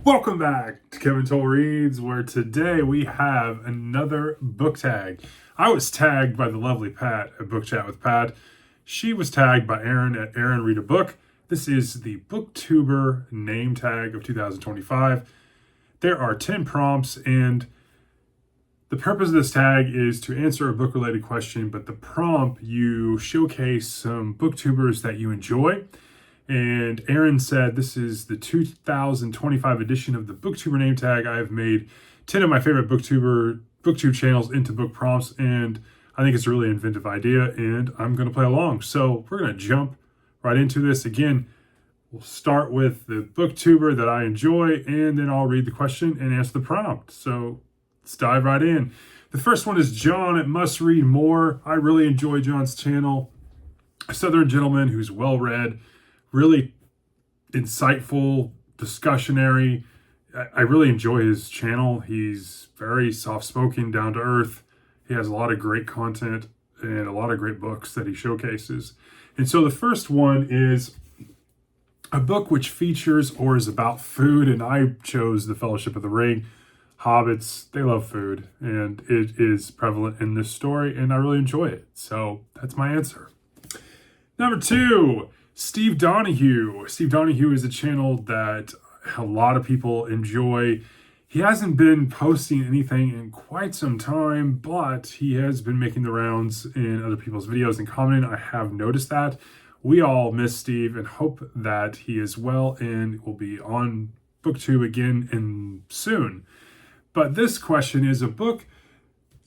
Welcome back to Kevin Toll Reads, where today we have another book tag. I was tagged by the lovely Pat at Book Chat with Pat. She was tagged by Aaron at Aaron Read a Book. This is the Booktuber Name Tag of 2025. There are 10 prompts, and the purpose of this tag is to answer a book-related question, but the prompt, you showcase some booktubers that you enjoy. And Aaron said, this is the 2025 edition of the Booktuber Name Tag. I've made 10 of my favorite BookTube channels into book prompts, and I think it's a really inventive idea, and I'm going to play along. So we're going to jump right into this. Again, we'll start with the booktuber that I enjoy, and then I'll read the question and answer the prompt. So let's dive right in. The first one is John at Must Read More. I really enjoy John's channel. A Southern gentleman who's well-read, really insightful, discussionary. I really enjoy his channel. He's very soft-spoken, down-to-earth. He has a lot of great content and a lot of great books that he showcases. And so the first one is a book which features or is about food, and I chose The Fellowship of the Ring. Hobbits, they love food, and it is prevalent in this story, and I really enjoy it. So that's my answer. Number two, Steve Donoghue. Steve Donoghue is a channel that a lot of people enjoy. He hasn't been posting anything in quite some time, but he has been making the rounds in other people's videos and commenting. I have noticed that. We all miss Steve and hope that he is well and will be on BookTube again and soon. But this question is a book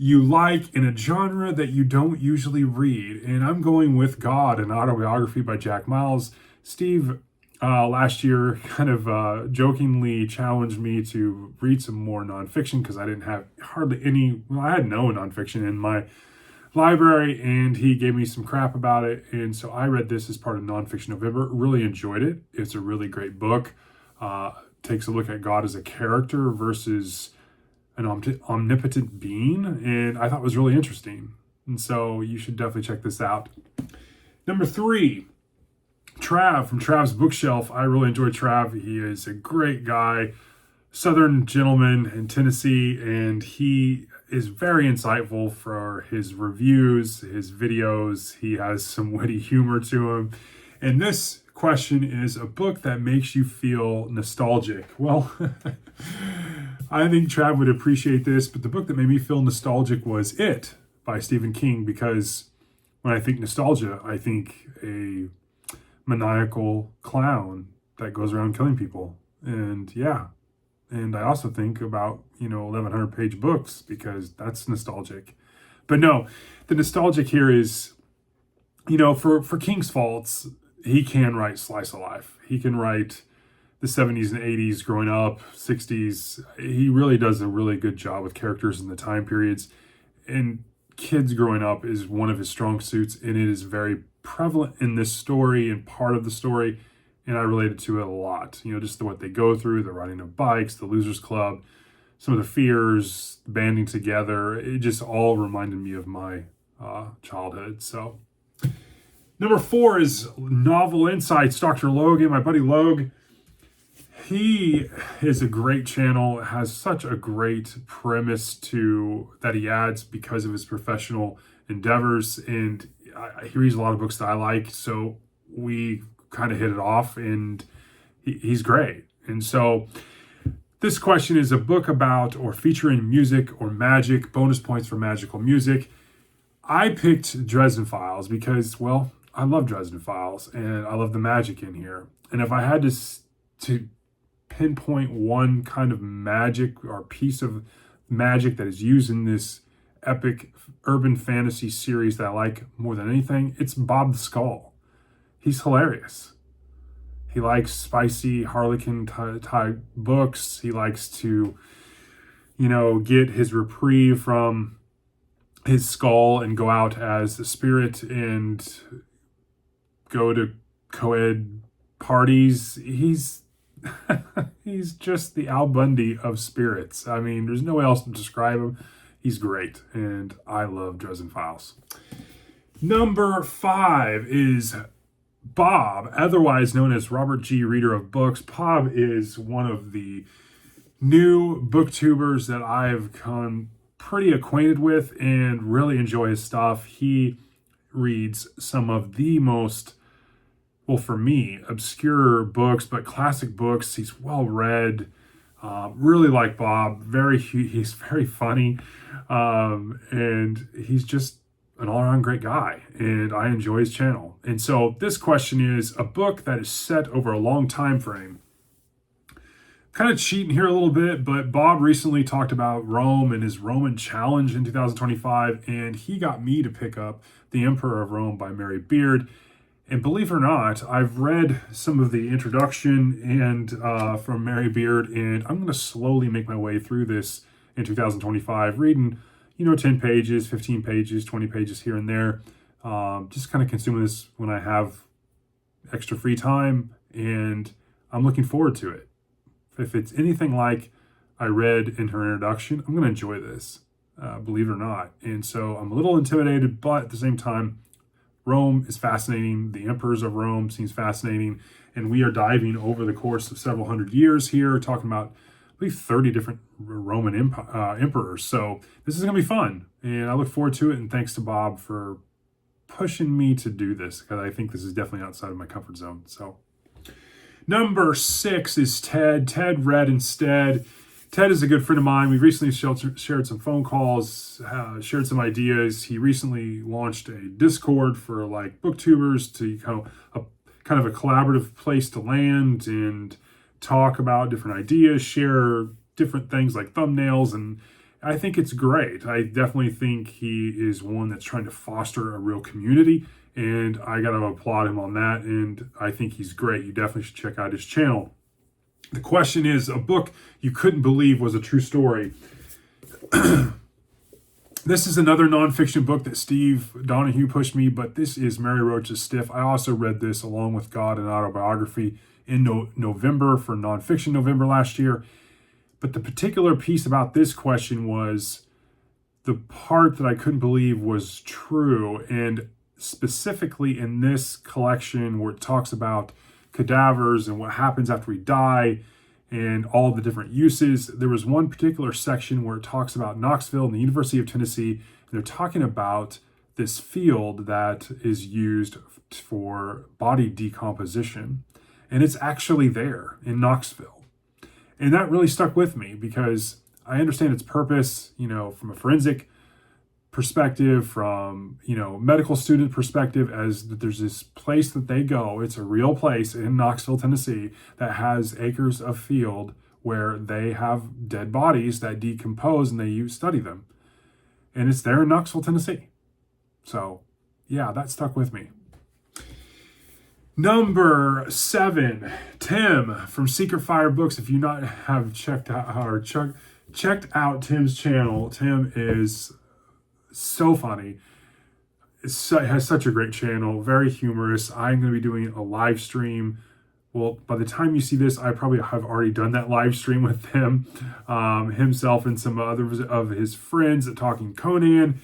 you like in a genre that you don't usually read. And I'm going with God, an autobiography by Jack Miles. Steve last year kind of jokingly challenged me to read some more nonfiction because I didn't have hardly any, I had no nonfiction in my library, and he gave me some crap about it. And so I read this as part of Nonfiction November, really enjoyed it. It's a really great book. Takes a look at God as a character versus an omnipotent being, and I thought it was really interesting. And so you should definitely check this out. Number three, Trav from Travs Book Shelf. I really enjoy Trav. He is a great guy, Southern gentleman in Tennessee, and he is very insightful for his reviews, his videos. He has some witty humor to him. And this question is a book that makes you feel nostalgic. Well, I think Trav would appreciate this, but the book that made me feel nostalgic was It by Stephen King, because when I think nostalgia, I think a maniacal clown that goes around killing people. And yeah, and I also think about, 1,100-page books because that's nostalgic. But no, the nostalgic here is, for King's faults, he can write slice of life. He can write the 70s and 80s growing up, 60s. He really does a really good job with characters in the time periods. And kids growing up is one of his strong suits, and it is very prevalent in this story and part of the story. And I related to it a lot. Just what they go through, the riding of bikes, the Losers Club, some of the fears, banding together. It just all reminded me of my childhood. So number four is Novel Insights, Dr. Logan, my buddy Logan. He is a great channel, has such a great premise that he adds because of his professional endeavors, and he reads a lot of books that I like, so we kind of hit it off, and he's great. And so this question is a book about or featuring music or magic, bonus points for magical music. I picked Dresden Files because, well, I love Dresden Files, and I love the magic in here. And if I had to pinpoint one kind of magic or piece of magic that is used in this epic urban fantasy series that I like more than anything, it's Bob the Skull. He's hilarious. He likes spicy Harlequin type books. He likes to, get his reprieve from his skull and go out as the spirit and go to co-ed parties. He's just the Al Bundy of spirits. I mean, there's no way else to describe him. He's great, and I love Dresden Files. Number five is Bob, otherwise known as Robert G. Reader of Books. Bob is one of the new booktubers that I've come pretty acquainted with and really enjoy his stuff. He reads some of the most, well, for me, obscure books, but classic books. He's well read. Really like Bob. He's very funny, and he's just an all-around great guy. And I enjoy his channel. And so this question is a book that is set over a long time frame. Kind of cheating here a little bit, but Bob recently talked about Rome and his Roman challenge in 2025, and he got me to pick up The Emperor of Rome by Mary Beard. And believe it or not, I've read some of the introduction and from Mary Beard, and I'm going to slowly make my way through this in 2025, reading, 10 pages, 15 pages, 20 pages here and there. Just kind of consuming this when I have extra free time, and I'm looking forward to it. If it's anything like I read in her introduction, I'm going to enjoy this, believe it or not. And so I'm a little intimidated, but at the same time, Rome is fascinating. The emperors of Rome seems fascinating. And we are diving over the course of several hundred years here, talking about, I believe, 30 different Roman emperors. So this is going to be fun. And I look forward to it. And thanks to Bob for pushing me to do this, because I think this is definitely outside of my comfort zone. So number 6 is Ted. Ted read instead. Ted is a good friend of mine. We recently shared some phone calls, shared some ideas. He recently launched a Discord for like booktubers to kind of a collaborative place to land and talk about different ideas, share different things like thumbnails, and I think it's great. I definitely think he is one that's trying to foster a real community, and I got to applaud him on that, and I think he's great. You definitely should check out his channel. The question is, a book you couldn't believe was a true story. This is another nonfiction book that Steve Donoghue pushed me, but this is Mary Roach's Stiff. I also read this along with God and Autobiography in November for Nonfiction November last year. But the particular piece about this question was the part that I couldn't believe was true, and specifically in this collection where it talks about cadavers and what happens after we die and all the different uses. There was one particular section where it talks about Knoxville and the University of Tennessee, and they're talking about this field that is used for body decomposition, and it's actually there in Knoxville. And that really stuck with me because I understand its purpose, from a forensic perspective, from medical student perspective, as that there's this place that they go. It's a real place in Knoxville, Tennessee, that has acres of field where they have dead bodies that decompose and they study them, and it's there in Knoxville, Tennessee. So yeah, that stuck with me. Number 7, Tim from Secret Fire Books. If you not have checked out Tim's channel, Tim is so funny. Has such a great channel, very humorous. I'm going to be doing a live stream. Well, by the time you see this, I probably have already done that live stream with him, himself and some others of his friends at Talking Conan.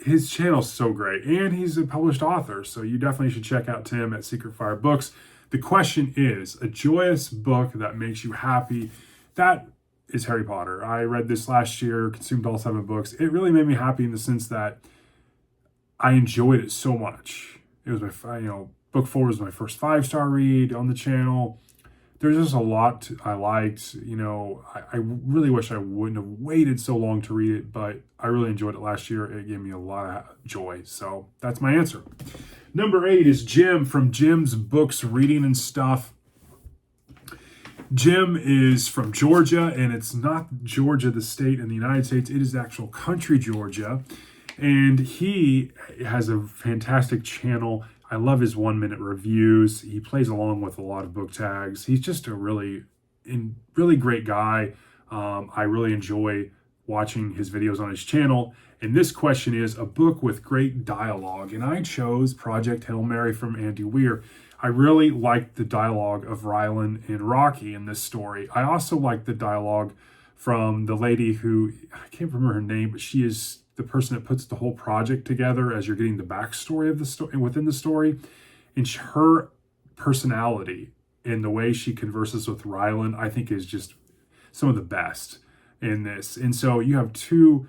His channel's so great, and he's a published author, so you definitely should check out Tim at Secret Fire Books. The question is, a joyous book that makes you happy. That is Harry Potter. I read this last year, consumed all 7 books. It really made me happy in the sense that I enjoyed it so much. It was book 4 was my first 5-star read on the channel. There's just a lot I liked. I really wish I wouldn't have waited so long to read it, but I really enjoyed it last year. It gave me a lot of joy. So that's my answer. Number 8 is Jim from Jim's Books, Reading and Stuff. Jim is from Georgia, and it's not Georgia, the state in the United States. It is actual country Georgia, and he has a fantastic channel. I love his 1-minute reviews. He plays along with a lot of book tags. He's just a really great guy. I really enjoy watching his videos on his channel. And this question is a book with great dialogue, and I chose Project Hail Mary from Andy Weir. I really liked the dialogue of Rylan and Rocky in this story. I also liked the dialogue from the lady who, I can't remember her name, but she is the person that puts the whole project together as you're getting the backstory of the story within the story. And her personality and the way she converses with Rylan, I think is just some of the best in this. And so you have two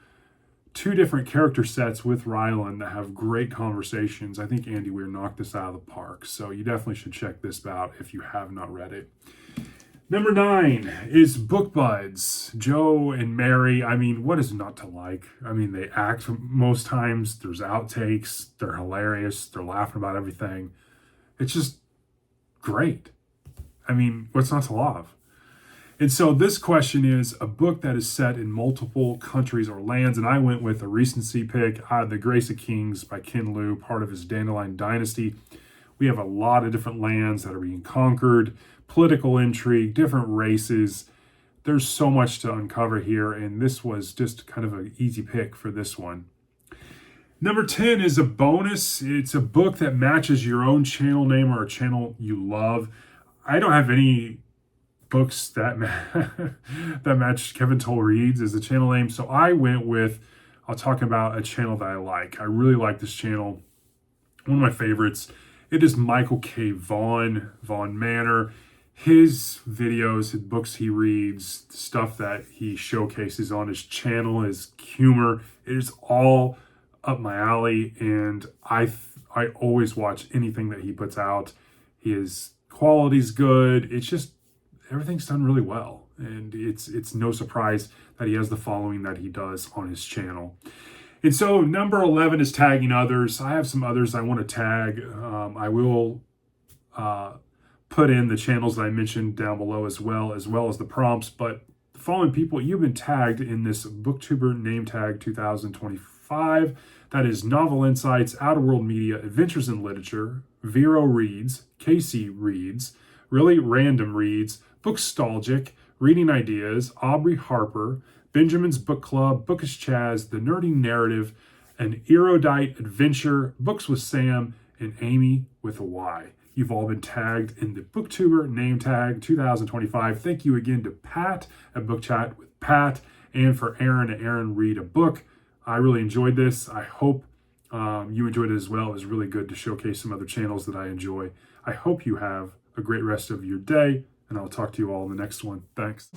different character sets with Rylan that have great conversations. I think Andy Weir knocked this out of the park. So you definitely should check this out if you have not read it. Number 9 is Book Buds. Joe and Mary, I mean, what is not to like? I mean, they act most times. There's outtakes. They're hilarious. They're laughing about everything. It's just great. I mean, what's not to love? And so this question is a book that is set in multiple countries or lands. And I went with a recency pick, The Grace of Kings by Ken Liu, part of his Dandelion Dynasty. We have a lot of different lands that are being conquered, political intrigue, different races. There's so much to uncover here, and this was just kind of an easy pick for this one. Number 10 is a bonus. It's a book that matches your own channel name or a channel you love. I don't have any books that that match Kevin Toll Reads as a channel name, so I went with, I'll talk about a channel that I like. I really like this channel. One of my favorites. It is Michael K. Vaughn Manor. His videos, his books he reads, stuff that he showcases on his channel, his humor, it is all up my alley, and I always watch anything that he puts out. His quality's good. It's just everything's done really well, and it's no surprise that he has the following that he does on his channel. And so number 11 is tagging others. I have some others I want to tag. I will put in the channels that I mentioned down below as well as the prompts. But the following people, you've been tagged in this Booktuber Name Tag 2025. That is Novel Insights, Outer World Media, Adventures in Literature, Vero Reads, Casey Reads, Really Random Reads, Bookstalgic, Reading Ideas, Aubrey Harper, Benjamin's Book Club, Bookish Chaz, The Nerdy Narrative, An Erudite Adventure, Books with Sam, and Amy with a Y. You've all been tagged in the Booktuber Name Tag 2025. Thank you again to Pat at Book Chat with Pat, and for Aaron at Aaron Read a Book. I really enjoyed this. I hope you enjoyed it as well. It was really good to showcase some other channels that I enjoy. I hope you have a great rest of your day, and I'll talk to you all in the next one. Thanks.